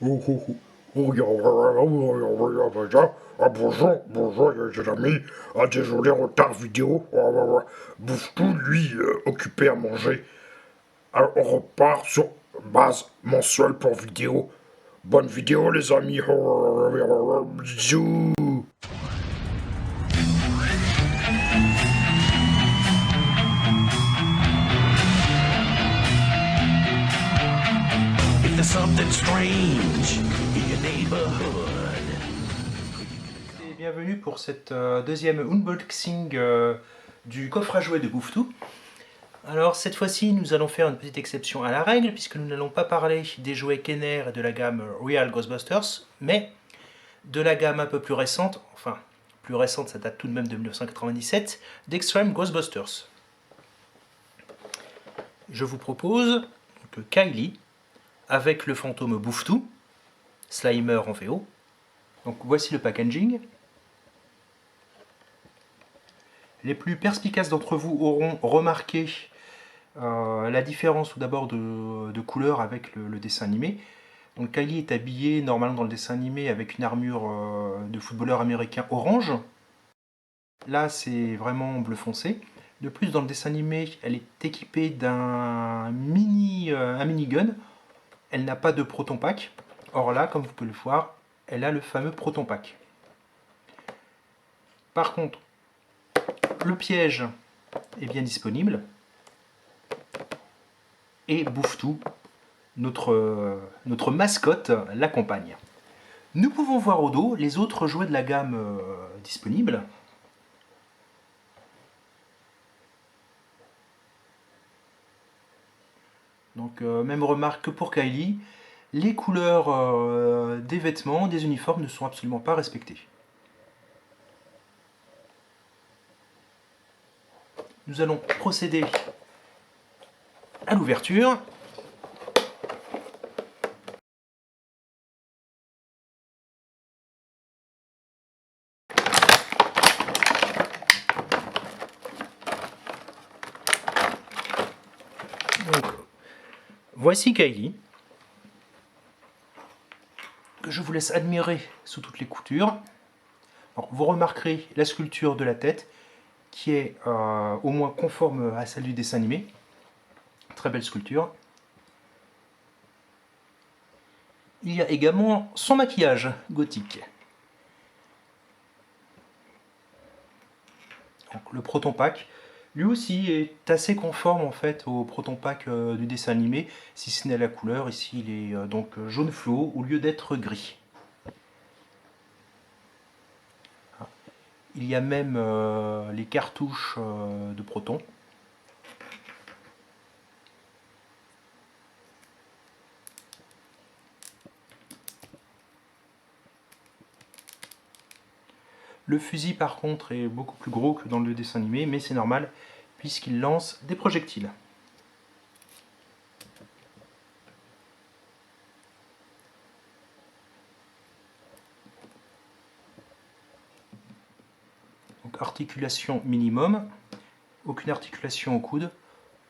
Oh, oh, oh. Bonjour, les amis. Ah, désolé, retard vidéo. Bouffe-tout, lui, occupé à manger. Alors, on repart sur base mensuelle pour vidéo. Bonne vidéo, les amis. Bisous. If there's something strange in your neighborhood. Et bienvenue pour cette deuxième unboxing du coffre à jouets de Bouffe-Tout. Alors cette fois-ci nous allons faire une petite exception à la règle puisque nous n'allons pas parler des jouets Kenner et de la gamme Real Ghostbusters, mais de la gamme un peu plus récente, enfin plus récente, ça date tout de même de 1997, d'Extreme Ghostbusters. Je vous propose que Kylie avec le fantôme Bouffe-Tout, Slimer en VO. Donc voici le packaging. Les plus perspicaces d'entre vous auront remarqué la différence tout d'abord de couleur avec le dessin animé. Donc Kylie est habillée normalement dans le dessin animé avec une armure de footballeur américain orange. Là c'est vraiment bleu foncé. De plus dans le dessin animé elle est équipée d'un mini-gun. Elle n'a pas de proton pack. Or là comme vous pouvez le voir elle a le fameux proton pack. Par contre le piège est bien disponible. Et Bouffe-Tout, notre mascotte, l'accompagne. Nous pouvons voir au dos les autres jouets de la gamme disponibles. Donc même remarque que pour Kylie, les couleurs des vêtements, des uniformes ne sont absolument pas respectées. Nous allons procéder à l'ouverture. Donc, voici Kylie, que je vous laisse admirer sous toutes les coutures. Alors, vous remarquerez la sculpture de la tête, qui est au moins conforme à celle du dessin animé. Très belle sculpture. Il y a également son maquillage gothique. Donc, le Proton Pack, lui aussi est assez conforme en fait au Proton Pack du dessin animé, si ce n'est la couleur. Ici il est donc jaune fluo au lieu d'être gris. Il y a même les cartouches de Proton. Le fusil par contre est beaucoup plus gros que dans le dessin animé, mais c'est normal puisqu'il lance des projectiles. Donc articulation minimum, aucune articulation au coude,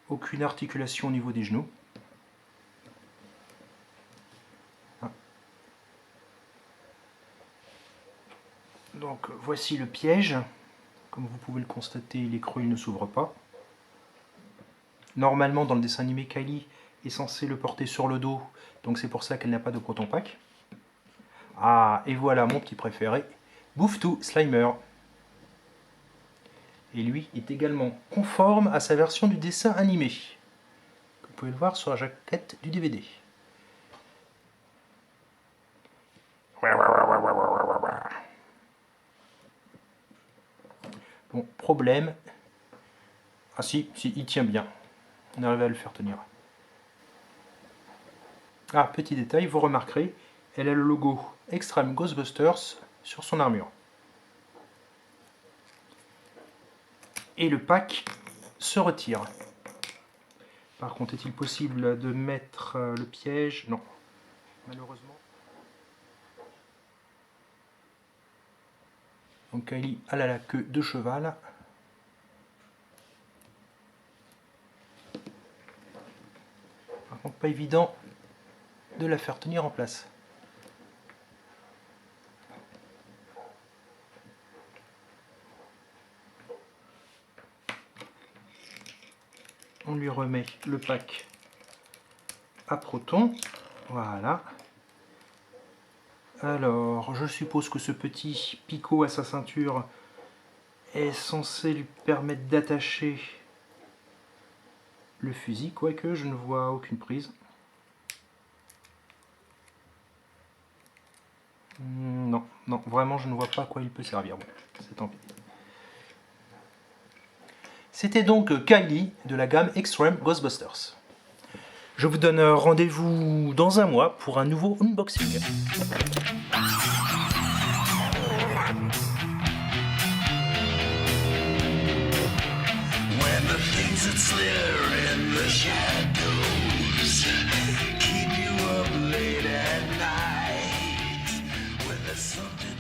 aucune articulation au niveau des genoux. Donc voici le piège. Comme vous pouvez le constater, l'écrou ne s'ouvre pas. Normalement, dans le dessin animé, Kylie est censée le porter sur le dos, donc c'est pour ça qu'elle n'a pas de proton pack. Ah, et voilà mon petit préféré, Bouffe-Tout Slimer. Et lui est également conforme à sa version du dessin animé. Vous pouvez le voir sur la jaquette du DVD. Bon, problème. Ah si, il tient bien. On arrive à le faire tenir. Ah, petit détail, vous remarquerez, elle a le logo Extreme Ghostbusters sur son armure. Et le pack se retire. Par contre, est-il possible de mettre le piège? Non, malheureusement. Donc Kylie, elle a la queue de cheval. Par contre, pas évident de la faire tenir en place. on lui remet le pack à proton. Voilà. Alors, je suppose que ce petit picot à sa ceinture est censé lui permettre d'attacher le fusil, quoique je ne vois aucune prise. Non, non, vraiment je ne vois pas à quoi il peut servir. Bon, c'est tant pis. C'était donc Kylie de la gamme Extreme Ghostbusters. Je vous donne rendez-vous dans un mois pour un nouveau unboxing. When the things that slither in the shadows keep you up late at night. When there's something